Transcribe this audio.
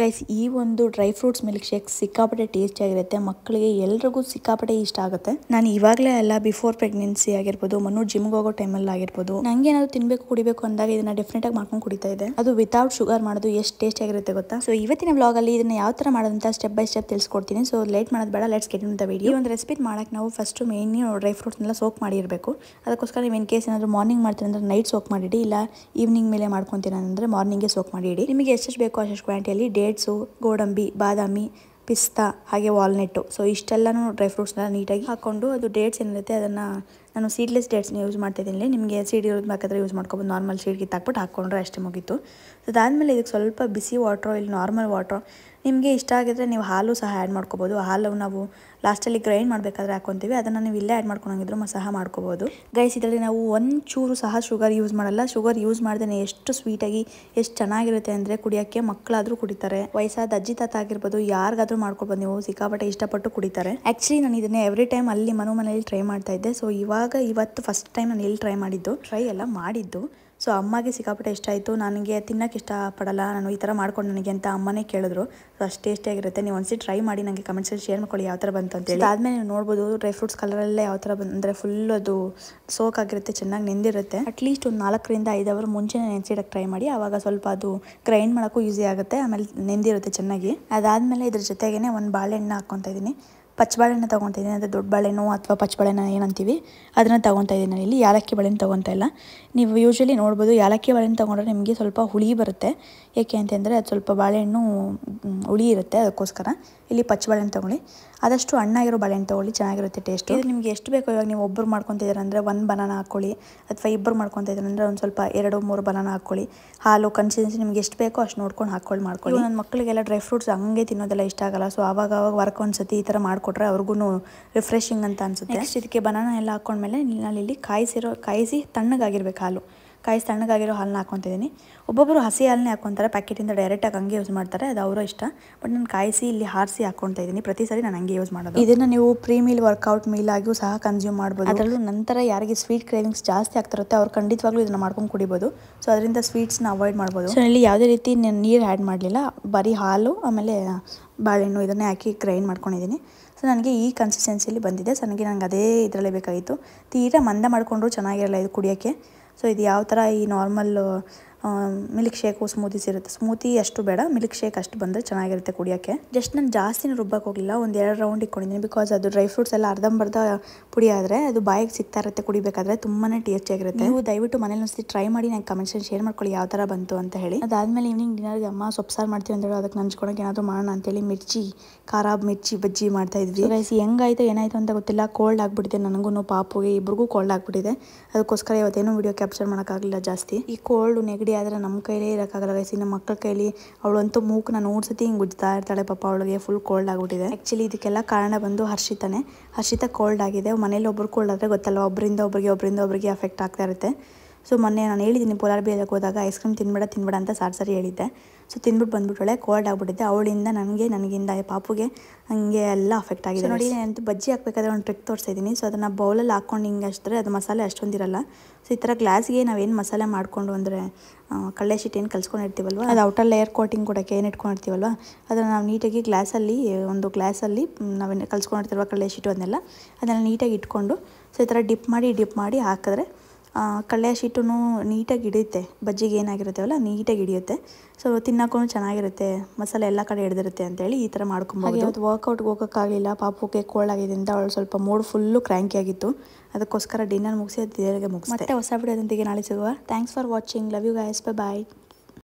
Guys, ಈ ಒಂದು dry fruits milk shake ಸಿಕ್ಕಾಪಟ್ಟೆ ಟೇಸ್ಟಿಯಾಗಿರುತ್ತೆ. ಮಕ್ಕಳಿಗೆ ಎಲ್ರಿಗೂ ಸಿಕ್ಕಾಪಟ್ಟೆ ಇಷ್ಟ ಆಗುತ್ತೆ. ನಾನು ಇವಾಗಲೇ ಅಲ್ಲ, ಬಿಫೋರ್ ಪ್ರೆಗ್ನೆನ್ಸಿ ಆಗಿರ್ಬೋದು, ಮನು ಜಿಮ್ಗೆ ಹೋಗೋ ಟೈಮಲ್ಲಿ ಆಗಿರ್ಬೋದು, ನಂಗೆ ಏನಾದ್ರು ತಿನ್ಬೇಕು ಕುಡಿಬೇಕು ಅಂದಾಗ ಇದನ್ನ ಡೆಫಿನೆಟ್ ಆಗಿ ಮಾಡ್ಕೊಂಡು ಕುಡಿತಾ ಇದೆ. ಅದು ವಿತೌಟ್ ಶುಗರ್ ಮಾಡೋದು ಎಷ್ಟು ಟೇಸ್ಟಿ ಆಗಿರುತ್ತೆ ಗೊತ್ತಾ. ಸೊ ಇವತ್ತಿನ ವ್ಲಾಗ್ ಅಲ್ಲಿ ಇದನ್ನ ಯಾವ ತರ ಮಾಡೋದಂತ ಸ್ಟೆಪ್ ಬೈ ಸ್ಟೆಪ್ ತಿಳಿಸ್ಕೊಡ್ತೀನಿ. ಸೊ ಲೇಟ್ ಮಾಡೋದು ಬೇಡ, let's get in the video. ಈ ಒಂದು ರೆಸಿಪಿ ಮಾಡಕ್ಕೆ ನಾವು ಫಸ್ಟ್ ಮೇನ್ ಡ್ರೈ ಫ್ರೂಟ್ಸ್ನೆಲ್ಲ ಸೋಕ್ ಮಾಡಿರಬೇಕು. ಅದಕ್ಕೋಸ್ಕರ ನೀವು ಇನ್ ಕೇಸ್ ಏನಾದ್ರು ಮಾರ್ನಿಂಗ್ ಮಾಡ್ತೀನಿ ಅಂದ್ರೆ ನೈಟ್ ಸೋಕ್ ಮಾಡಿಡಿ, ಇಲ್ಲ ಈವ್ನಿಂಗ್ ಮೇಲೆ ಮಾಡ್ಕೊತೀನಿ ಅಂದ್ರೆ ಮಾರ್ನಿಂಗ್ಗೆ ಸೋಕ್ ಮಾಡಿಡಿ. ನಿಮಗೆ ಎಷ್ಟು ಬೇಕೋ ಅಷ್ಟು ಕ್ವಾಂಟಿಟಿಯಲ್ಲಿ ಡೇಟ್ಸು, ಗೋಡಂಬಿ, ಬಾದಾಮಿ, ಪಿಸ್ತಾ ಹಾಗೆ ವಾಲ್ನಟ್ಟು, ಸೊ ಇಷ್ಟೆಲ್ಲನೂ ಡ್ರೈ ಫ್ರೂಟ್ಸ್ನ ನೀಟಾಗಿ ಹಾಕ್ಕೊಂಡು, ಅದು ಡೇಟ್ಸ್ ಏನಿರುತ್ತೆ ಅದನ್ನು ನಾನು ಸೀಡ್ಲೆಸ್ ಡೇಟ್ಸ್ನ ಯೂಸ್ ಮಾಡ್ತಿದ್ದೀನಿ. ನಿಮಗೆ ಸೀಡ್ ಇರೋದು ಬೇಕಾದರೆ ಯೂಸ್ ಮಾಡ್ಕೊಬೋದು. ನಾರ್ಮಲ್ ಸೀಡ್ಗೆ ಹಾಕ್ಬಿಟ್ಟು ಹಾಕ್ಕೊಂಡ್ರೆ ಅಷ್ಟೇ ಮುಗೀತು. ಅದಾದಮೇಲೆ ಇದಕ್ಕೆ ಸ್ವಲ್ಪ ಬಿಸಿ ವಾಟ್ರು ಇಲ್ಲ ನಾರ್ಮಲ್ ವಾಟ್ರು, ನಿಮಗೆ ಇಷ್ಟ ಆಗಿದ್ರೆ ನೀವು ಹಾಲು ಸಹ ಆ್ಯಡ್ ಮಾಡ್ಕೋಬೋದು. ಹಾಲು ನಾವು ಲಾಸ್ಟಲ್ಲಿ ಗ್ರೈಂಡ್ ಮಾಡಬೇಕಾದ್ರೆ ಹಾಕ್ಕೊತೀವಿ, ಅದನ್ನು ನೀವು ಇಲ್ಲೇ ಆ್ಯಡ್ ಮಾಡ್ಕೊಂಡಂಗಿದ್ರು ಸಹ ಮಾಡ್ಕೋಬೋದು. ಗೈಸ್, ಇದರಲ್ಲಿ ನಾವು ಒಂದು ಚೂರು ಸಹ ಶುಗರ್ ಯೂಸ್ ಮಾಡಲ್ಲ. ಶುಗರ್ ಯೂಸ್ ಮಾಡ್ದೇ ಎಷ್ಟು ಸ್ವೀಟಾಗಿ ಎಷ್ಟು ಚೆನ್ನಾಗಿರುತ್ತೆ ಅಂದರೆ ಕುಡಿಯೋಕ್ಕೆ ಮಕ್ಕಳಾದರೂ ಕುಡಿತಾರೆ, ವಯಸ್ಸಾದ ಅಜ್ಜಿ ತಾತ ಆಗಿರ್ಬೋದು, ಯಾರಿಗಾದ್ರೂ ಮಾಡ್ಕೊಬೋದು. ನೀವು ಸಿಕ್ಕಾಪಟ್ಟೆ ಇಷ್ಟಪಟ್ಟು ಕುಡಿತಾರೆ. ಆ್ಯಕ್ಚುಲಿ ನಾನು ಇದನ್ನೇ ಎವ್ರಿ ಟೈಮ್ ಅಲ್ಲಿ ಮನೆಯಲ್ಲಿ ಟ್ರೈ ಮಾಡ್ತಾ ಇದ್ದೆ. ಸೊ ಇವತ್ತು ಫಸ್ಟ್ ಟೈಮ್ ನಾನು ಇಲ್ಲಿ ಟ್ರೈ ಎಲ್ಲ ಮಾಡಿದ್ದು. ಸೊ ಅಮ್ಮಗೆ ಸಿಕ್ಕಾಪಟ್ಟೆ ಇಷ್ಟ ಆಯಿತು. ನನಗೆ ತಿನ್ನೋಕ್ಕೆ ಇಷ್ಟಪಡಲ್ಲ, ನಾನು ಈ ಥರ ಮಾಡ್ಕೊಂಡು ನನಗೆ ಅಂತ ಅಮ್ಮನೇ ಕೇಳಿದ್ರು. ಸೊ ಅಷ್ಟು ಟೇಸ್ಟಿಯಾಗಿರುತ್ತೆ. ನೀವು ಒಂದ್ಸತಿ ಟ್ರೈ ಮಾಡಿ ನನಗೆ ಕಮೆಂಟ್ಸಲ್ಲಿ ಶೇರ್ ಮಾಡ್ಕೊಳ್ಳಿ ಯಾವ ಥರ ಬಂತು ಅಂತೇಳಿ. ಅದಾದಮೇಲೆ ನೀವು ನೋಡ್ಬೋದು ಡ್ರೈ ಫ್ರೂಟ್ಸ್ ಕಲರಲ್ಲ ಯಾವ ಥರ ಅಂದರೆ ಫುಲ್ ಅದು ಸೋಕ್ ಆಗಿರುತ್ತೆ, ಚೆನ್ನಾಗಿ ನೆಂದಿರುತ್ತೆ. ಅಟ್ಲೀಸ್ಟ್ ಒಂದು 4 ರಿಂದ 5 ಅವರ್ ಮುಂಚೆನೇ ನೆನೆಸಿಡಕ್ಕೆ ಟ್ರೈ ಮಾಡಿ. ಆವಾಗ ಸ್ವಲ್ಪ ಅದು ಗ್ರೈಂಡ್ ಮಾಡೋಕ್ಕೂ ಈಸಿ ಆಗುತ್ತೆ, ಆಮೇಲೆ ನೆಂದಿರುತ್ತೆ ಚೆನ್ನಾಗಿ. ಅದಾದಮೇಲೆ ಇದ್ರ ಜೊತೆಗೇ ಒಂದು ಬಾಳೆಹಣ್ಣು ಹಾಕ್ಕೊತಾ ಇದ್ದೀನಿ. ಪಚ್ಚಬಾಳೆಹಣ್ಣು ತೊಗೊತಾ ಇದ್ದೀನಿ, ಅಂದರೆ ದೊಡ್ಡ ಬಾಳೆಹಣ್ಣು ಅಥವಾ ಪಚ್ಚಬಾಳೆಹಣ್ಣು ಏನಂತೀವಿ ಅದನ್ನು ತೊಗೊತಾ ಇದ್ದೀನಿ. ನಾನು ಇಲ್ಲಿ ಯಾಲಕ್ಕಿ ಬಾಳೆಹಣ್ಣು ತೊಗೊತಾ ಇಲ್ಲ. ನೀವು ಯೂಶ್ವಲಿ ನೋಡ್ಬೋದು ಯಾಲಕ್ಕಿ ಬಾಳೆಹಣ್ಣು ತೊಗೊಂಡ್ರೆ ನಿಮಗೆ ಸ್ವಲ್ಪ ಹುಳಿ ಬರುತ್ತೆ. ಏಕೆ ಅಂತಂದರೆ ಅದು ಸ್ವಲ್ಪ ಬಾಳೆಹಣ್ಣು ಹುಳಿ ಇರುತ್ತೆ, ಅದಕ್ಕೋಸ್ಕರ ಇಲ್ಲಿ ಪಚ್ಚಬಾಳೆಹಣ್ಣು ತೊಗೊಳ್ಳಿ. ಆದಷ್ಟು ಹಣ್ಣಾಗಿರೋ ಬಾಳೆಹಣ್ಣು ತೊಗೊಳ್ಳಿ, ಚೆನ್ನಾಗಿರುತ್ತೆ ಟೇಸ್ಟ್. ಇದು ನಿಮಗೆ ಎಷ್ಟು ಬೇಕೋ, ಇವಾಗ ನೀವು ಒಬ್ಬರು ಮಾಡ್ಕೊತಿದ್ದೀರ ಅಂದರೆ 1 ಬನಾನಾ ಹಾಕ್ಕೊಳ್ಳಿ, ಅಥವಾ ಇಬ್ಬರು ಮಾಡ್ಕೊತಾ ಇದ್ದೀರ ಅಂದರೆ ಒಂದು ಸ್ವಲ್ಪ 2-3 ಬನಾನಾ ಹಾಕ್ಕೊಳ್ಳಿ. ಹಾಲು ಕನ್ಸಿಸ್ಟೆನ್ಸಿ ನಿಮ್ಗೆ ಎಷ್ಟು ಬೇಕೋ ಅಷ್ಟು ನೋಡ್ಕೊಂಡು ಮಾಡ್ಕೊಳ್ಳಿ. ನನ್ನ ಮಕ್ಕಳಿಗೆಲ್ಲ ಡ್ರೈ ಫ್ರೂಟ್ಸ್ ಹಂಗೆ ತಿನ್ನೋದೆಲ್ಲ ಇಷ್ಟ ಆಗಲ್ಲ. ಸೊ ಆವಾಗ ವಾರಕ್ಕೆ ಒಂದ್ಸತಿ ಈ ಥರ ಮಾಡಿಕೊಟ್ರೆ ಅವ್ರಿಗೂ ರಿಫ್ರೆಶಿಂಗ್ ಅಂತ ಅನ್ಸುತ್ತೆ. ನೆಕ್ಸ್ಟ್ ಇದಕ್ಕೆ ಬನಾನಾ ಎಲ್ಲ ಹಾಕ್ಕೊಂಡ್ಮೇಲೆ ನಾನಿಲ್ಲಿ ಕಾಯಿಸಿ ತಣ್ಣಗಾಗಿರ್ಬೇಕು ಹಾಲು, ತಣ್ಣಗಾಗಿರೋ ಹಾಲನ್ನ ಹಾಕ್ಕೊತಿದ್ದೀನಿ. ಒಬ್ಬೊಬ್ಬರು ಹಸಿ ಹಾಲನ್ನೇ ಹಾಕ್ಕೊತಾರೆ, ಪ್ಯಾಕೆಟಿಂದ ಡೈರೆಕ್ಟಾಗಿ ಹಂಗೆ ಯೂಸ್ ಮಾಡ್ತಾರೆ, ಅದು ಅವರ ಇಷ್ಟ. ಬಟ್ ನಾನು ಕಾಯಿಸಿ ಇಲ್ಲಿ ಹಾರಿಸಿ ಹಾಕ್ಕೊತಾ ಇದ್ದೀನಿ. ಪ್ರತಿ ಸರಿ ನಾನು ಹಂಗೆ ಯೂಸ್ ಮಾಡೋದು. ಇದನ್ನು ನೀವು ಪ್ರೀ ಮೀಲ್ ವರ್ಕೌಟ್ ಮೀಲ್ ಆಗಿಯೂ ಸಹ ಕನ್ಸ್ಯೂಮ್ ಮಾಡ್ಬೋದು. ಅದರಲ್ಲೂ ನಂತರ ಯಾರಿಗೆ ಸ್ವೀಟ್ ಕ್ರೇವಿಂಗ್ಸ್ ಜಾಸ್ತಿ ಆಗ್ತಿರುತ್ತೆ ಅವ್ರು ಖಂಡಿತವಾಗ್ಲೂ ಇದನ್ನು ಮಾಡ್ಕೊಂಡು ಕುಡಿಬೋದು. ಸೊ ಅದರಿಂದ ಸ್ವೀಟ್ಸ್ನ ಅವಾಯ್ಡ್ ಮಾಡ್ಬೋದು. ಸೊ ಇಲ್ಲಿ ಯಾವುದೇ ರೀತಿ ನೀರು ಆ್ಯಡ್ ಮಾಡಲಿಲ್ಲ, ಬರೀ ಹಾಲು ಆಮೇಲೆ ಬಾಳೆಹಣ್ಣು ಇದನ್ನೇ ಹಾಕಿ ಗ್ರೈಂಡ್ ಮಾಡ್ಕೊಂಡಿದ್ದೀನಿ. ಸೊ ನನಗೆ ಈ ಕನ್ಸಿಸ್ಟೆನ್ಸಿಯಲ್ಲಿ ಬಂದಿದೆ. ಸೊ ನನಗೆ ಅದೇ ಇದರಲ್ಲೇ ಬೇಕಾಗಿತ್ತು. ತೀರಾ ಮಂದ ಮಾಡಿಕೊಂಡ್ರು ಚೆನ್ನಾಗಿರಲ್ಲ ಇದು ಕುಡಿಯೋಕ್ಕೆ. ಸೊ ಇದು ಯಾವ ಥರ ಈ ನಾರ್ಮಲ್ ಮಿಲ್ಕ್ ಶೇಕು ಸ್ಮೂತೀಸ್ ಇರುತ್ತೆ, ಸ್ಮೂತಿ ಅಷ್ಟು ಬೇಡ, ಮಿಲ್ಕ್ ಶೇಕ್ ಅಷ್ಟು ಬಂದರೆ ಚೆನ್ನಾಗಿರುತ್ತೆ ಕುಡಿಯೋಕ್ಕೆ. ಜಸ್ಟ್ ನಾನು ಜಾಸ್ತಿನೂ ರುಬ್ಬಕ್ಕೆ ಹೋಗಲಿಲ್ಲ, ಒಂದು 2 ರೌಂಡ್ ಇಟ್ಕೊಂಡಿದ್ದೀನಿ. ಬಿಕಾಸ್ ಅದು ಡ್ರೈ ಫ್ರೂಟ್ಸ್ ಎಲ್ಲ ಅರ್ಧಂಬರ್ಧ ಪುಡಿ ಆದರೆ ಅದು ಬಾಯಿಗೆ ಸಿಗ್ತಾ ಇರುತ್ತೆ ಕುಡಿಬೇಕಾದ್ರೆ, ತುಂಬಾ ಟೇಸ್ಟಿಯಾಗಿರುತ್ತೆ. ನೀವು ದಯವಿಟ್ಟು ಮನೇಲಿ ಒಂದ್ಸತಿ ಟ್ರೈ ಮಾಡಿ ನನಗೆ ಕಮೆಂಟ್ಸಲ್ಲಿ ಶೇರ್ ಮಾಡ್ಕೊಳ್ಳಿ ಯಾವ ಥರ ಬಂತು ಅಂತ ಹೇಳಿ. ಅದಾದಮೇಲೆ ಈವ್ನಿಂಗ್ ಡಿನ್ನರ್ಗೆ ಅಮ್ಮ ಸೊಪ್ಪು ಸಾರು ಮಾಡ್ತೀವಿ ಅಂತ ಹೇಳಿ ಅದಕ್ಕೆ ನಂಚ್ಕೊಳಕ್ಕೆ ಏನಾದರೂ ಮಾಡೋಣ ಅಂತೇಳಿ ಖಾರ ಮಿರ್ಚಿ ಬಜ್ಜಿ ಮಾಡ್ತಾ ಇದ್ವಿ. ಗೈಸ್, ಹೆಂಗಾಯ್ತು ಏನಾಯಿತು ಅಂತ ಗೊತ್ತಿಲ್ಲ, ಕೋಲ್ಡ್ ಆಗಿಬಿಟ್ಟಿದೆ ನನಗೂ ಪಾಪುಗೆ ಇಬ್ರಿಗೂ ಕೋಲ್ಡ್ ಆಗಿಬಿಟ್ಟಿದೆ. ಅದಕ್ಕೋಸ್ಕರ ಇವತ್ತೇನೋ ವಿಡಿಯೋ ಕ್ಯಾಪ್ಚರ್ ಮಾಡೋಕ್ಕಾಗಲಿಲ್ಲ ಜಾಸ್ತಿ. ಈ ಕೋಲ್ಡ್ ನೆಗಡಿ ಆದರೆ ನಮ್ಮ ಕೈಲೇ ಇರೋಕ್ಕಾಗಲ್ಲ ಗೈಸ್. ನಮ್ಮ ಮಕ್ಕಳ ಕೈಲಿ ಅವಳಂತೂ ಮೂಕನ್ನ 100 ಸತಿ ಹಿಂಗೆ ಉಜ್ತಾ ಇರ್ತಾಳೆ ಪಾಪ, ಅವಳಿಗೆ ಫುಲ್ ಕೋಲ್ಡ್ ಆಗಿಬಿಟ್ಟಿದೆ. ಆ್ಯಕ್ಚುಲಿ ಇದಕ್ಕೆಲ್ಲ ಕಾರಣ ಬಂದು ಹರ್ಷಿತಾ ಕೋಲ್ಡ್ ಆಗಿದೆ. ಮನೇಲಿ ಒಬ್ಬರು ಕೋಲ್ಡ್ ಆದರೆ ಗೊತ್ತಲ್ಲ, ಒಬ್ಬರಿಂದ ಒಬ್ಬರಿಗೆ ಅಫೆಕ್ಟ್ ಆಗ್ತಾ ಇರುತ್ತೆ. ಸೊ ಮೊನ್ನೆ ನಾನು ಹೇಳಿದ್ದೀನಿ ಪೋಲಾರ್ ಬೇದಕ್ಕೆ ಹೋದಾಗ ಐಸ್ ಕ್ರೀಮ್ ತಿನ್ಬೇಡ ಅಂತ ಸರಿ ಹೇಳಿದ್ದೆ. ಸೊ ತಿಂದ್ಬಿಟ್ಟು ಬಂದ್ಬಿಟ್ಟಳೆ, ಕೋಲ್ಡ್ ಆಗಿಬಿಟ್ಟಿದೆ. ಅವಳಿಂದ ನನಗಿಂದ ಪಾಪುಗೆ ಹಂಗೆ ಎಲ್ಲ ಅಫೆಕ್ಟ್ ಆಗಿದೆ. ನೋಡಿ, ನಾನಂತೂ ಬಜ್ಜಿ ಹಾಕಬೇಕಾದ್ರೆ ಒಂದು ಟ್ರಿಕ್ ತೋರಿಸ್ತಾ ಇದ್ದೀನಿ. ಸೊ ಅದನ್ನು ಬೌಲಲ್ಲಿ ಹಾಕ್ಕೊಂಡು ಹಿಂಗೆ ಅಷ್ಟೇ ಅದು ಮಸಾಲೆ ಅಷ್ಟೊಂದಿರಲ್ಲ. ಸೊ ಈ ಥರ ಗ್ಲಾಸ್ಗೆ ನಾವೇನು ಮಸಾಲೆ ಮಾಡಿಕೊಂಡು ಅಂದರೆ ಕಡಲೆ ಶೀಟ್ ಏನು ಕಲ್ಸ್ಕೊಂಡಿರ್ತೀವಲ್ವ, ಅದು ಔಟರ್ ಲೇಯರ್ ಕೋಟಿಂಗ್ ಕೊಡೋಕ್ಕೆ ಏನು ಇಟ್ಕೊಂಡಿರ್ತೀವಲ್ವ, ಅದನ್ನು ನಾವು ನೀಟಾಗಿ ಒಂದು ಗ್ಲಾಸಲ್ಲಿ ನಾವೇನು ಕಲ್ಸ್ಕೊಂಡಿರ್ತೀವಲ್ವ ಕಡಲೆ ಶೀಟು ಅದನ್ನೆಲ್ಲ ನೀಟಾಗಿ ಇಟ್ಕೊಂಡು, ಸೊ ಈ ಥರ ಡಿಪ್ ಮಾಡಿ ಹಾಕಿದ್ರೆ ಕಡಲೆ ಶೀಟು ನೀಟಾಗಿ ಹಿಡಿಯುತ್ತೆ. ಬಜ್ಜಿಗೆ ಏನಾಗಿರುತ್ತೇವಲ್ಲ ನೀಟಾಗಿ ಹಿಡಿಯುತ್ತೆ. ಸೊ ತಿನ್ನೋಕ್ಕೂ ಚೆನ್ನಾಗಿರುತ್ತೆ, ಮಸಾಲೆ ಎಲ್ಲ ಕಡೆ ಹಿಡಿದಿರುತ್ತೆ ಅಂತೇಳಿ ಈ ಥರ ಮಾಡ್ಕೊಬೋದು. ಅದು ವರ್ಕೌಟ್ಗೆ ಹೋಗೋಕ್ಕಾಗಲಿಲ್ಲ, ಪಾಪುಗೆ ಕೋಲ್ಡ್ ಆಗಿದೆ ಅಂತ ಅವಳು ಸ್ವಲ್ಪ ಮೂಡ್ ಫುಲ್ಲು ಕ್ರ್ಯಾಂಕಿ ಆಗಿತ್ತು. ಅದಕ್ಕೋಸ್ಕರ ಡಿನ್ನರ್ ಮುಗಿಸಿ ಅದು ದೇವರಿಗೆ ಮುಗಿಸಿ ಮತ್ತೆ ಹೊಸ ವಿಡಿಯೋದೊಂದಿಗೆ ನಾಳೆ ಸಿಗುವ. Thanks for watching. Love you guys. By.